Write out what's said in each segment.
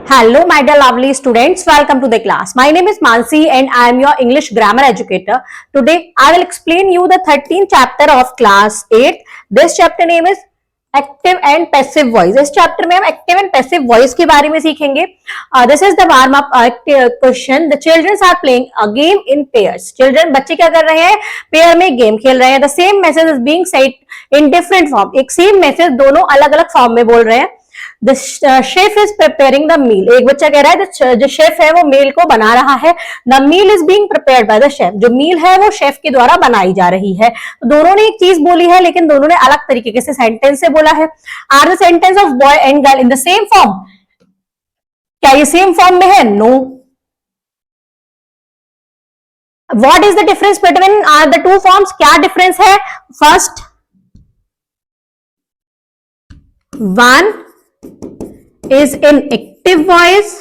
Hello, my dear lovely students. Welcome to the class. My name is Mansi and I am your English grammar educator. Today, I will explain you the 13th chapter of class 8. This chapter name is active and passive voice. इस chapter में हम active and passive voice के बारे में सीखेंगे. This is the warm up question. The childrens are playing a game in pairs. Children बच्चे क्या कर रहे हैं? पेयर में गेम खेल रहे हैं. The same message is being said in different form. एक सेम मैसेज दोनों अलग अलग फॉर्म में बोल रहे हैं. The chef is preparing the meal. एक बच्चा कह रहा है जो शेफ है वो मील को बना रहा है. The meal is being prepared by the chef. जो मील है वो शेफ के द्वारा बनाई जा रही है. तो दोनों ने एक चीज बोली है लेकिन दोनों ने अलग तरीके से सेंटेंस से बोला है. Are the sentence of boy and girl in the same form? क्या ये सेम फॉर्म में है? No. What is the difference between the two forms? क्या डिफरेंस है? First, one is in active voice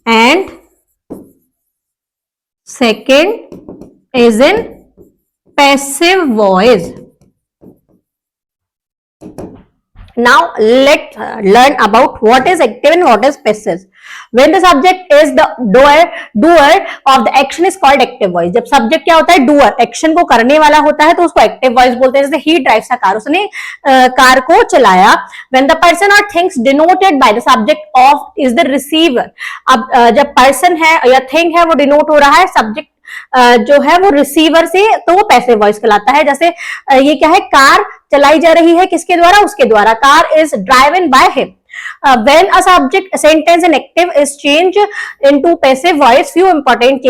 and second is in passive voice. Now let's learn about what is active and what is passive. When the subject is the doer of the action is called active voice. जब subject क्या होता है? doer, action को करने वाला होता है तो उसको active voice बोलते हैं. जैसे he drives a car, उसने कार को चलाया. When the person or things denoted by the subject of is the receiver. अब जब person है या thing है वो denote हो रहा है subject जो है वो रिसीवर से, तो वो पैसिव वॉइस कहलाता है. जैसे ये क्या है? कार चलाई जा रही है किसके द्वारा? उसके द्वारा. Car is driven by him. When a subject sentence in active is changed into passive voice, few important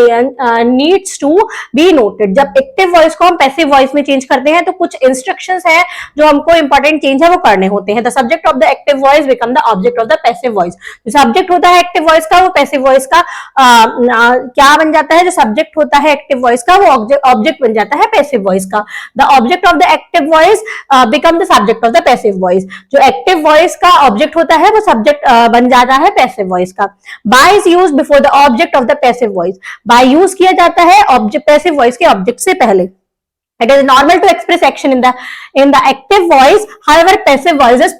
needs to be noted. जब active voice को हम passive voice में change करते हैं तो कुछ instructions है जो हमको important change है वो करने होते हैं. The subject of the active voice become the object of the passive voice. जो subject होता है active voice का वो passive voice का क्या बन जाता है? जो subject होता है active voice का वो object बन जाता है passive voice का. The object of the active voice become the subject of the passive voice. जो active voice का object होता है वो सब्जेक्ट बन जाता है पैसिव वॉइस का. By is used before the object of the passive voice. By use किया जाता है ऑब्जेक्ट पैसिव वॉइस के ऑब्जेक्ट से पहले. It is normal to express action in the active voice. However, passive voice is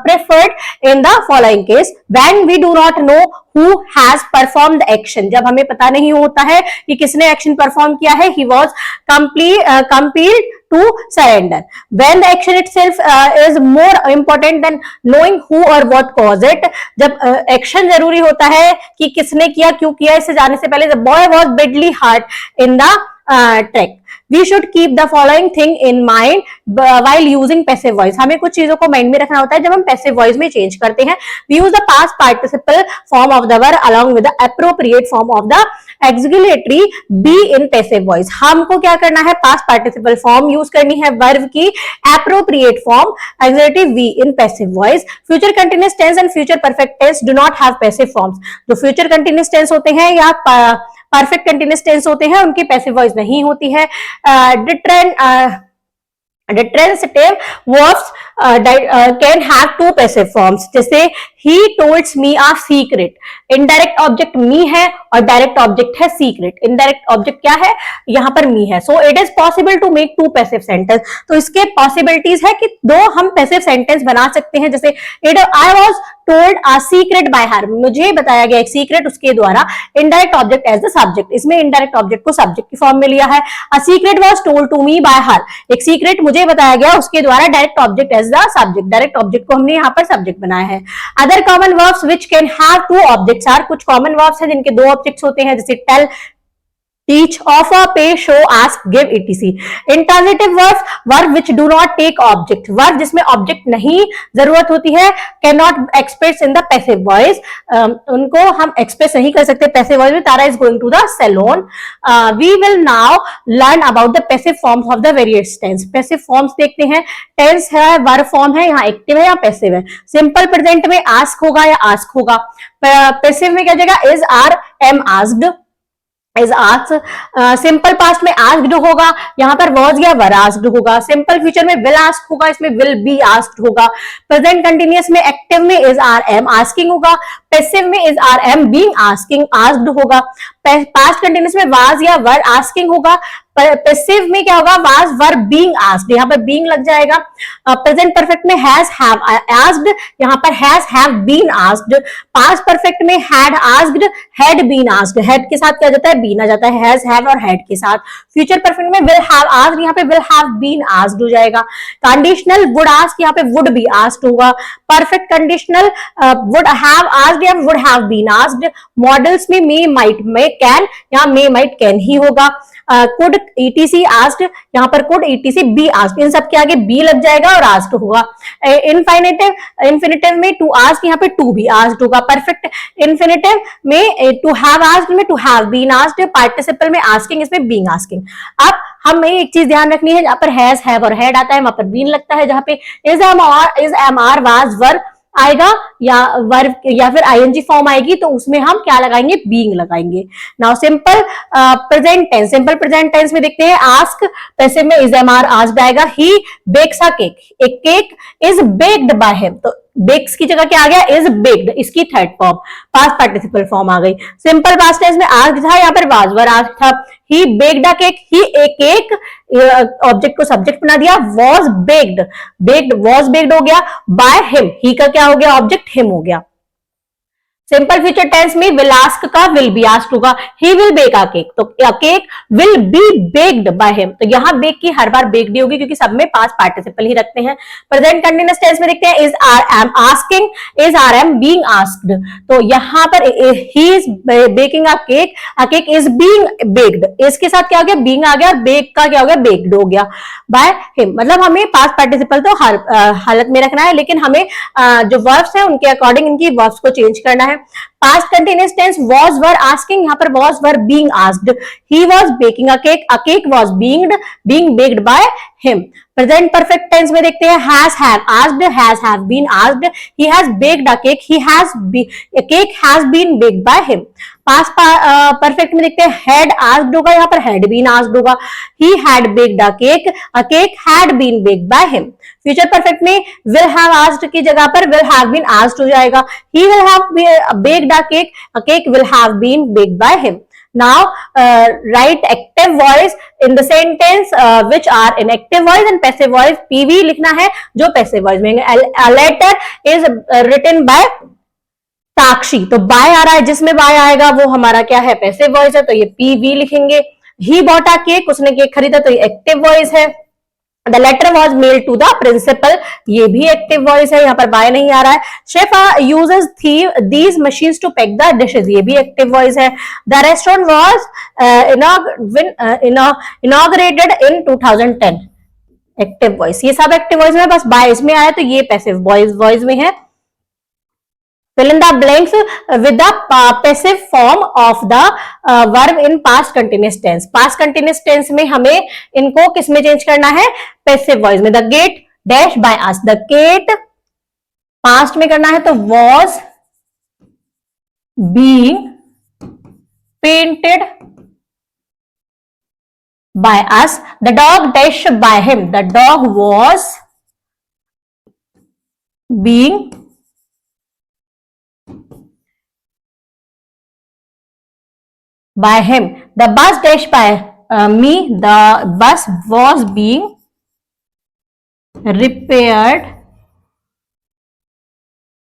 preferred in the following case. When we do not know who has performed the action. जब हमें पता नहीं होता है कि किसने एक्शन परफॉर्म किया है. He was compelled to surrender. When the action itself is more important than knowing who or what caused it. जब एक्शन जरूरी होता है कि किसने किया, क्यों किया, इससे जाने से पहले. The boy was badly hurt in the track. We should keep the following thing in mind while using passive voice. हमें कुछ चीजों को माइंड में रखना होता है जब हम passive voice में चेंज करते हैं. We use the past participle form of the verb along with the appropriate form of the auxiliary be in passive voice. हमको क्या करना है? past participle form यूज करनी है verb की, appropriate form auxiliary be in passive voice. Future continuous tense and future perfect tense do not have passive forms. जो future continuous tense होते हैं या परफेक्ट कंटिन्यूअस टेंस होते हैं उनकी पैसिव वॉइस नहीं होती है. Transitive verbs can have two passive forms. जैसे he told me a secret. Indirect object me है और direct object है secret. Indirect object क्या है? यहाँ पर me है. So it is possible to make two passive sentence. तो इसके possibilities है कि दो हम passive sentence बना सकते हैं. जैसे I was told a secret by her. मुझे बताया गया एक secret उसके द्वारा. Indirect object as the subject. इसमें indirect object को subject की form में लिया है. A secret was told to me by her. एक secret मुझे बताया गया उसके द्वारा. Direct object as the subject. Direct object को हमने यहाँ पर subject बनाया है. Other common verbs which can have two objects are. कुछ common verbs हैं जिनके दो objects होते हैं. जैसे tell, teach, offer, pay, show, ask, give, etc. Intransitive verbs, verb which do not take object. Verb जिसमें object नहीं जरूरत होती है, cannot express in the passive voice. उनको हम express नहीं कर सकते passive voice में. Tara is going to the salon. We will now learn about the passive forms of the various tense. Passive forms देखते हैं. Tense है, verb form है, यहाँ active है या passive है. Simple present में ask होगा या ask होगा. Passive में क्या जगह? is, are, am asked. is asked. Simple past में asked होगा, यहाँ पर was या were asked होगा. सिंपल फ्यूचर में will ask होगा, इसमें will be asked होगा. प्रेजेंट कंटिन्यूअस में एक्टिव में is are am asking होगा. पैसिव में is are am being asking asked होगा. पास्ट कंटिन्यूस में वाज या वर आस्किंग होगा, पैसिव में क्या होगा, वाज वर बीइंग आस्क्ड, यहाँ पर बीइंग लग जाएगा। प्रेजेंट परफेक्ट में हैज हैव आस्क्ड, यहाँ पर has have been asked. Past perfect में had asked, had been asked, had के साथ क्या जाता है, बीन आ जाता है, हैज हैव और हैड के साथ। फ्यूचर परफेक्ट में विल हैव आस्क्ड, यहाँ पे विल हैव बीन आस्क्ड हो जाएगा। कंडीशनल वुड आस्क, यहाँ पे वुड बी आस्क्ड होगा। Perfect conditional would have asked या would have been asked. Modals में मे माइट में कैन, यहाँ मे माइट कैन ही होगा। कुड ईटीसी आस्क्ड, यहाँ पर कुड ईटीसी बी आस्क्ड, इन सब के आगे बी लग जाएगा और आस्क्ड होगा। इन्फिनेटिव में टू आस्क, यहाँ पे टू बी आस्क्ड होगा। परफेक्ट इन्फिनेटिव में टू हैव आस्क्ड में to have been asked. Participle में आस्किंग, इसमें बीइंग आस्किंग। अब हमें एक चीज ध्यान रखनी है, जहां पर हैज हैव और हैड आता है वहां पर बीन लगता है। जहां पे is am are was were आएगा या वर्ब या फिर आईएनजी फॉर्म आएगी तो उसमें हम क्या लगाएंगे, बीइंग लगाएंगे। Now simple present tense, simple present tense में देखते हैं आस्क, पैसिव में इज एम आर आस्क्ड आएगा। ही बेक्स अ केक, एक cake is baked by him, तो बेक्स की जगह क्या आ गया, इज बेक्ड, इसकी third form past participle form आ गई। सिंपल पास्ट टेंस में आस्क्ड था, यहाँ पर वाज वर आस्क्ड था। ही बेक्ड अ केक, ही एक केक ऑब्जेक्ट को सब्जेक्ट बना दिया, was baked, baked was baked हो गया बाय हिम, ही का क्या हो गया, ऑब्जेक्ट हिम हो गया। सिंपल फ्यूचर टेंस में विल आस्क का विल बी आस्क्ड होगा। He will bake a cake, तो cake will be baked by him, तो यहां बेक की हर बार बेक्ड होगी क्योंकि सब में पास्ट पार्टिसिपल ही रखते हैं। प्रेजेंट कंटीन्यूअस टेंस में देखते हैं is R am asking, is R am being asked, तो यहां पर he is baking a cake is being baked, इसके साथ क्या हो गया, बीइंग आ गया और बेक का क्या हो गया, बेक्ड हो गया बाय हिम। मतलब हमें पास्ट पार्टिसिपल तो हर हालत में रखना है, लेकिन हमें जो वर्ब्स है उनके अकॉर्डिंग इनकी वर्ब्स को चेंज करना है। Past continuous tense was were asking, यहां पर was were being asked. He was baking a cake was being baked by him. Present perfect tense में देखते हैं has have asked, has have been asked. He has baked a cake, cake has been baked by him. Past perfect में देखते हैं had asked होगा, यहाँ पर had been asked होगा। He had baked a cake had been baked by him. Future perfect में will have asked की जगह पर विल हैव बीन आस्क्ड हो जाएगा। He will have baked a cake will have been baked by him. Now write active voice in the sentence which are in active voice and passive voice. PV लिखना है जो passive voice में। A letter is written by साक्षी, तो bye आ रहा है, जिसमें bye आएगा वो हमारा क्या है, पैसिव वॉइस है, तो ये पीवी लिखेंगे। ही बॉट अ केक, उसने केक खरीदा, तो ये एक्टिव वॉइस है। The letter was mail to the principal, ये भी एक्टिव वॉइस है, यहाँ पर बाय नहीं आ रहा है। Chef uses these machines to pack the dishes, ये भी एक्टिव वॉइस है। The restaurant was inaugurated in 2010, active voice. ये सब एक्टिव वॉइस में, बस बाय इसमें आया तो ये पैसिव वॉइस में है। Fill in the blanks with the passive form of the verb in past continuous tense. Past continuous tense में हमें इनको किस में चेंज करना है, passive voice में। The gate dash by us, the gate past में करना है तो was being painted by us. The dog dash by him, the dog was being by him. The bus dash by me, the bus was being repaired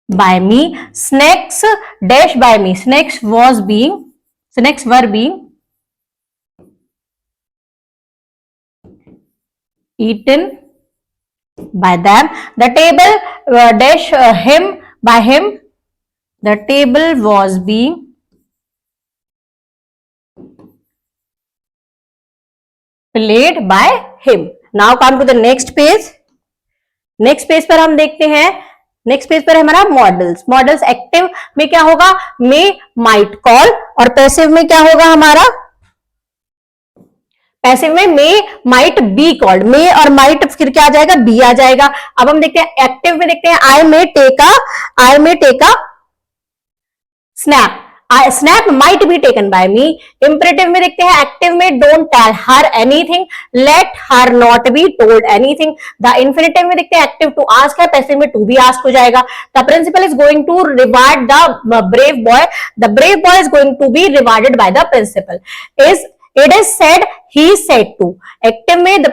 by me. Snacks dash by me, snacks were being eaten by them. The table dash him by him, the table was being played by him. Now come to the next page. Next page पर हम देखते हैं, next page पर है हमारा models. Models active में क्या होगा, मे माइट कॉल, और पैसिव में क्या होगा हमारा, पैसिव में मे माइट बी कॉल्ड। मे और माइट फिर क्या आ जाएगा, बी आ जाएगा। अब हम देखते हैं एक्टिव में, देखते हैं I may take a snap. Snap might be taken by me. Imperative में देखते हैं एक्टिव में don't tell her anything, let her not be told anything. The infinitive में देखते हैं एक्टिव टू आस्क है, पैसिव में टू बी आस्क हो जाएगा। The principal is going to reward the brave boy, the brave boy is going to be rewarded by the principal. Is it is said he said to. Active में the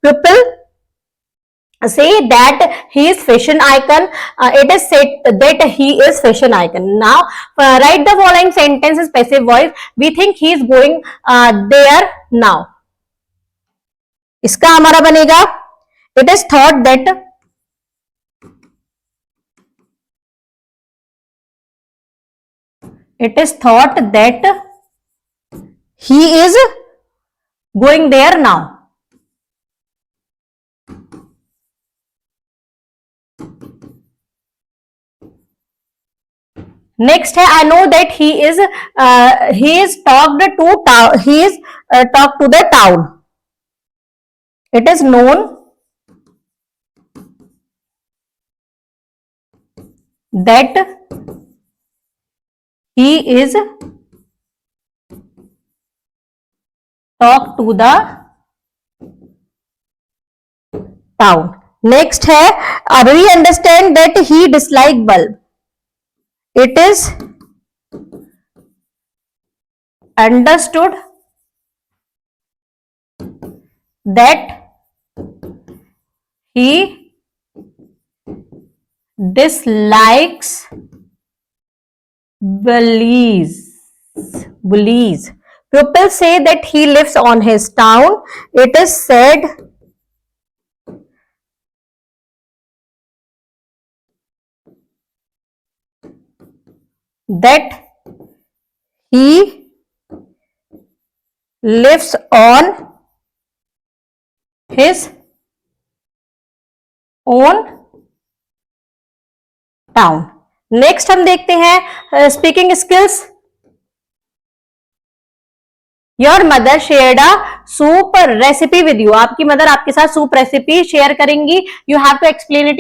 pupil say that he is fashion icon, it is said that he is fashion icon. Now write the following sentences passive voice, we think he is going there now. इसका हमारा बनेगा it is thought that he is going there now. Next है I know that he is talked to the town, it is known that he is talk to the town. Next है we understand that he dislike bulb, it is understood that he dislikes bullies. People say that he lives on his town, it is said that he lives on his own town। Next हम देखते हैं speaking skills. Your mother shared a soup recipe with you, आपकी mother आपके साथ soup recipe share करेंगी। You have to explain it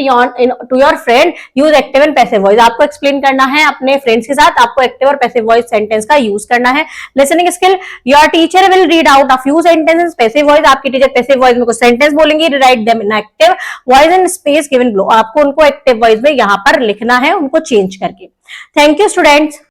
to your friend, use active and passive voice. आपको explain करना है अपने फ्रेंड्स के साथ, आपको एक्टिव और पैसिव वॉइस सेंटेंस का यूज करना है। Listening skill, your teacher will read out a few sentences passive voice, आपकी टीचर पैसिव वॉइस में कुछ सेंटेंस बोलेंगी, write them in active voice in space given below, आपको उनको एक्टिव वॉइस में यहां पर लिखना है उनको चेंज करके। Thank you students.